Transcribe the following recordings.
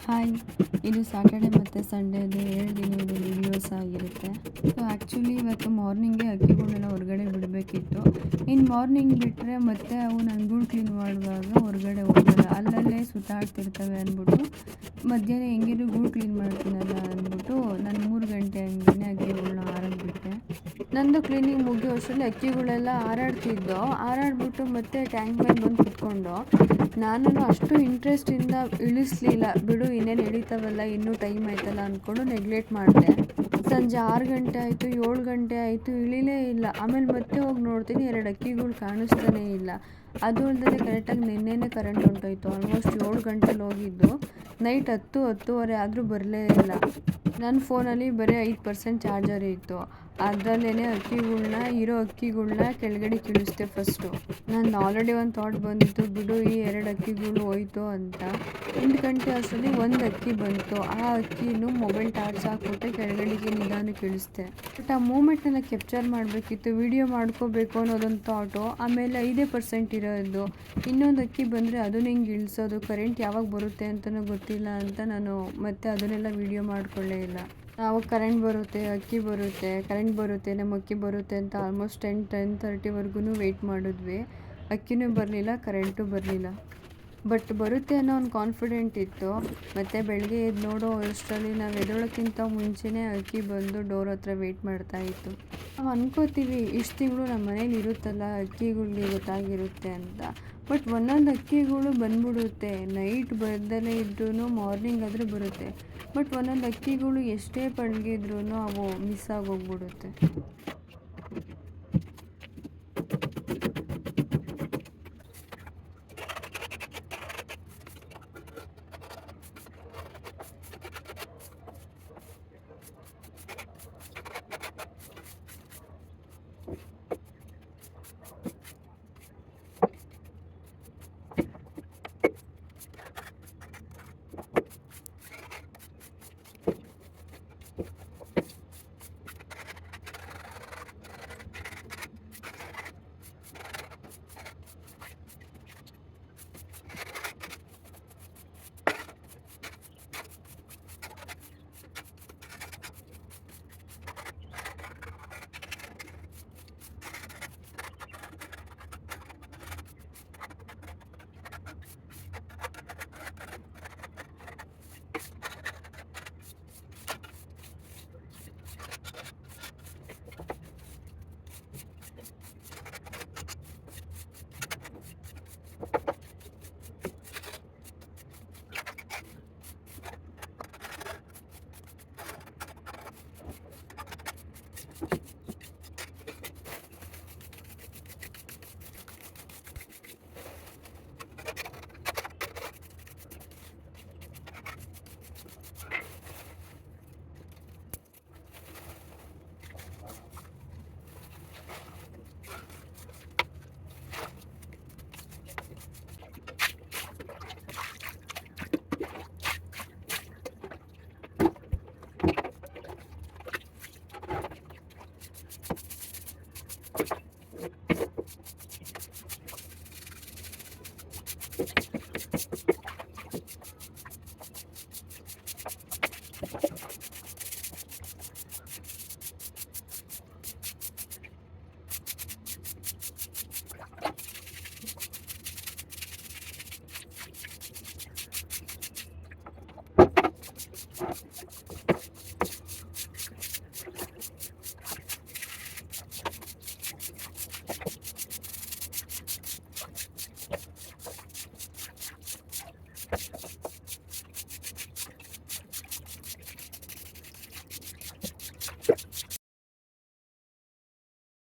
Hi, ಇದು Saturday ಮತ್ತು ಸಂಡೇದು 2 ದಿನದ ವೀಡಿಯೋಸ್ ಆಗಿರುತ್ತೆ. ಸೊ ಆ್ಯಕ್ಚುಲಿ ಇವತ್ತು ಮಾರ್ನಿಂಗೇ ಅಕ್ಕಿಗಳನ್ನೆಲ್ಲ ಹೊರಗಡೆ ಬಿಡಬೇಕಿತ್ತು. ಇನ್ನು ಮಾರ್ನಿಂಗ್ ಬಿಟ್ಟರೆ ಮತ್ತೆ ಅವು ನಾನು ಗೂಡು ಕ್ಲೀನ್ ಮಾಡುವಾಗ ಹೊರಗಡೆ ಹೋಗಲ್ಲ, ಅಲ್ಲಲ್ಲೇ ಸುತ್ತಾಡ್ತಿರ್ತವೆ ಅಂದ್ಬಿಟ್ಟು ಮಧ್ಯಾಹ್ನ ಹೆಂಗಿದ್ರು ಗೂಡು ಕ್ಲೀನ್ ಮಾಡ್ತೀನಲ್ಲ ಅಂದ್ಬಿಟ್ಟು ನಾನು 3 ಗಂಟೆ ಹಂಗೆ ಅಕ್ಕಿಗಳನ್ನ ಹಾರಾಕ್ ಬಿಟ್ಟೆ. ನಂದು ಕ್ಲೀನಿಂಗ್ ಮುಗಿಯೋ ಅಷ್ಟರಲ್ಲಿ ಅಕ್ಕಿಗಳೆಲ್ಲ ಹಾರಾಡ್ಬಿಟ್ಟು ಮತ್ತೆ ಟ್ಯಾಂಕ್ ಮೇಲೆ ಬಂದು ಕುತ್ಕೊಂಡು ನಾನು ಅಷ್ಟು ಇಂಟ್ರೆಸ್ಟಿಂದ ಇಳಿಸ್ಲಿಲ್ಲ. ಬಿಡು ಇನ್ನೇನು ಇಳಿತಾವಲ್ಲ, ಇನ್ನೂ ಟೈಮ್ ಆಯ್ತಲ್ಲ ಅಂದ್ಕೊಂಡು ನೆಗ್ಲೆಕ್ಟ್ ಮಾಡಿದೆ. ಸಂಜೆ 6 ಗಂಟೆ ಆಯಿತು, 7 ಗಂಟೆ ಆಯಿತು, ಇಳಿಲೇ ಇಲ್ಲ. ಆಮೇಲೆ ಮತ್ತೆ ಹೋಗಿ ನೋಡ್ತೀನಿ 2 ಅಕ್ಕಿಗಳು ಕಾಣಿಸ್ತಾನೇ ಇಲ್ಲ. ಅದು ಅಲ್ಲದೆ ಕರೆಕ್ಟಾಗಿ ನಿನ್ನೆನೇ ಕರೆಂಟ್ ಹೊಂಟೋಯ್ತು. ಆಲ್ಮೋಸ್ಟ್ 7 ಗಂಟೆಲಿ ಹೋಗಿದ್ದು, ನೈಟ್ 10-10:30 ಆದರೂ ಬರಲೇ ಇಲ್ಲ. ನನ್ನ ಫೋನಲ್ಲಿ ಬರೀ 5% ಚಾರ್ಜರ್ ಇತ್ತು. ಅದರಲ್ಲೇ ಅಕ್ಕಿಗಳ್ನ ಕೆಳಗಡೆ ಇಳಿಸ್ದೆ ಫಸ್ಟು. ನಂದು ಆಲ್ರೆಡಿ ಒಂದು ಥಾಟ್ ಬಂದಿತ್ತು, ಬಿಡು ಈ 2 ಅಕ್ಕಿಗಳು ಹೋಯ್ತು ಅಂತ. 8 ಗಂಟೆ ಅಷ್ಟರಲ್ಲಿ 1 ಅಕ್ಕಿ ಬಂತು. ಆ ಅಕ್ಕಿನೂ ಮೊಬೈಲ್ ಟಾರ್ಚ್ ಹಾಕ್ಬಿಟ್ಟೆ ಕೆಳಗಡೆಗೆ ನಿಧಾನಕ್ಕೆ ಇಳಿಸ್ದೆ. ಬಟ್ ಆ ಮೂಮೆಂಟ್ನೆಲ್ಲ ಕ್ಯಾಪ್ಚರ್ ಮಾಡಬೇಕಿತ್ತು, ವಿಡಿಯೋ ಮಾಡ್ಕೋಬೇಕು ಅನ್ನೋದೊಂದು ಥಾಟು. ಆಮೇಲೆ 5% ಇರೋದು, ಇನ್ನೊಂದು ಅಕ್ಕಿ ಬಂದರೆ ಅದನ್ನ ಹೆಂಗೆ ಇಳಿಸೋದು, ಕರೆಂಟ್ ಯಾವಾಗ ಬರುತ್ತೆ ಅಂತಲೂ ಗೊತ್ತಿಲ್ಲ ಅಂತ ನಾನು ಮತ್ತೆ ಅದನ್ನೆಲ್ಲ ವಿಡಿಯೋ ಮಾಡ್ಕೊಳ್ಳೇ ಇಲ್ಲ. ನಾವು ಕರೆಂಟ್ ಬರುತ್ತೆ, ಅಕ್ಕಿ ಬರುತ್ತೆ, ಕರೆಂಟ್ ಬರುತ್ತೆ, ನಮ್ಮ ಅಕ್ಕಿ ಬರುತ್ತೆ ಅಂತ ಆಲ್ಮೋಸ್ಟ್ 10-10:30ವರೆಗೂ ವೆಯ್ಟ್ ಮಾಡಿದ್ವಿ. ಅಕ್ಕಿನೂ ಬರಲಿಲ್ಲ, ಕರೆಂಟು ಬರಲಿಲ್ಲ. ಬಟ್ ಬರುತ್ತೆ ಅನ್ನೋ ಒಂದು ಕಾನ್ಫಿಡೆಂಟ್ ಇತ್ತು. ಮತ್ತು ಬೆಳಗ್ಗೆ ಎದ್ದು ನೋಡೋ ಅಷ್ಟರಲ್ಲಿ ನಾವು ಎದ್ದೇಳೋಕ್ಕಿಂತ ಮುಂಚೆನೇ ಅಕ್ಕಿ ಬಂದು ಡೋರ್ ಹತ್ರ ವೆಯ್ಟ್ ಮಾಡ್ತಾಯಿತ್ತು. ನಾವು ಅನ್ಕೋತೀವಿ ಇಷ್ಟು ತಿಂಗಳು ನಮ್ಮ ಮನೇಲಿ ಇರುತ್ತಲ್ಲ, ಅಕ್ಕಿಗಳಿಗೆ ಗೊತ್ತಾಗಿರುತ್ತೆ ಅಂತ. ಬಟ್ ಒಂದೊಂದು ಅಕ್ಕಿಗಳು ಬಂದ್ಬಿಡುತ್ತೆ, ನೈಟ್ ಬರ್ದಲೇ ಇದ್ರೂ ಮಾರ್ನಿಂಗ್ ಆದರೂ ಬರುತ್ತೆ. ಬಟ್ ಒಂದೊಂದು ಅಕ್ಕಿಗಳು ಎಷ್ಟೇ ಪಳಗಿದ್ರೂ ಅವು ಮಿಸ್ ಆಗೋಗ್ಬಿಡುತ್ತೆ.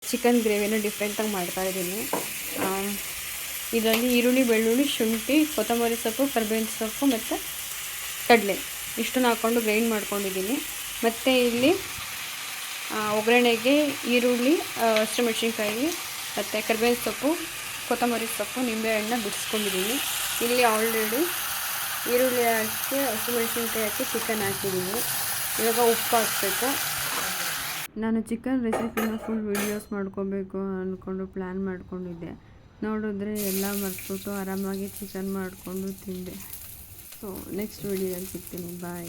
ಚಿಕನ್ ಗ್ರೇವಿನ ಡಿಫ್ರೆಂಟಾಗಿ ಮಾಡ್ತಾಯಿದ್ದೀನಿ. ಇದರಲ್ಲಿ ಈರುಳ್ಳಿ, ಬೆಳ್ಳುಳ್ಳಿ, ಶುಂಠಿ, ಕೊತ್ತಂಬರಿ ಸೊಪ್ಪು, ಕರಿಬೇವಿನ ಸೊಪ್ಪು ಮತ್ತು ಕಡಲೆ ಇಷ್ಟನ್ನು ಹಾಕ್ಕೊಂಡು ಗ್ರೈಂಡ್ ಮಾಡ್ಕೊಂಡಿದ್ದೀನಿ. ಮತ್ತು ಇಲ್ಲಿ ಒಗ್ಗರಣೆಗೆ ಈರುಳ್ಳಿ, ಹಸಿಮೆಣ್ಸಿನ್ಕಾಯಿ ಮತ್ತು ಕರಿಬೇವಿನ ಸೊಪ್ಪು, ಕೊತ್ತಂಬರಿ ಸೊಪ್ಪು, ನಿಂಬೆಹಣ್ಣು ಬಿಡಿಸ್ಕೊಂಡಿದ್ದೀನಿ. ಇಲ್ಲಿ ಆಲ್ರೆಡಿ ಈರುಳ್ಳಿ ಹಾಕಿ ಹಸಿಮೆಣ್ಸಿನ್ಕಾಯಿ ಹಾಕಿ ಚಿಕನ್ ಹಾಕಿದ್ದೀನಿ. ಇವಾಗ ಉಪ್ಪು ಹಾಕಬೇಕು. ನಾನು ಚಿಕನ್ ರೆಸಿಪಿನ ಫುಲ್ ವೀಡಿಯೋಸ್ ಮಾಡ್ಕೋಬೇಕು ಅಂದ್ಕೊಂಡು ಪ್ಲ್ಯಾನ್ ಮಾಡ್ಕೊಂಡಿದ್ದೆ. ನೋಡಿದ್ರೆ ಎಲ್ಲ ಮರೆತ್ಬಿಟ್ಟು ಆರಾಮಾಗಿ ಚಿಕನ್ ಮಾಡಿಕೊಂಡು ತಿಂದೆ. ಸೊ ನೆಕ್ಸ್ಟ್ ವಿಡಿಯೋದಲ್ಲಿ ಸಿಗ್ತೀನಿ. ಬಾಯ್.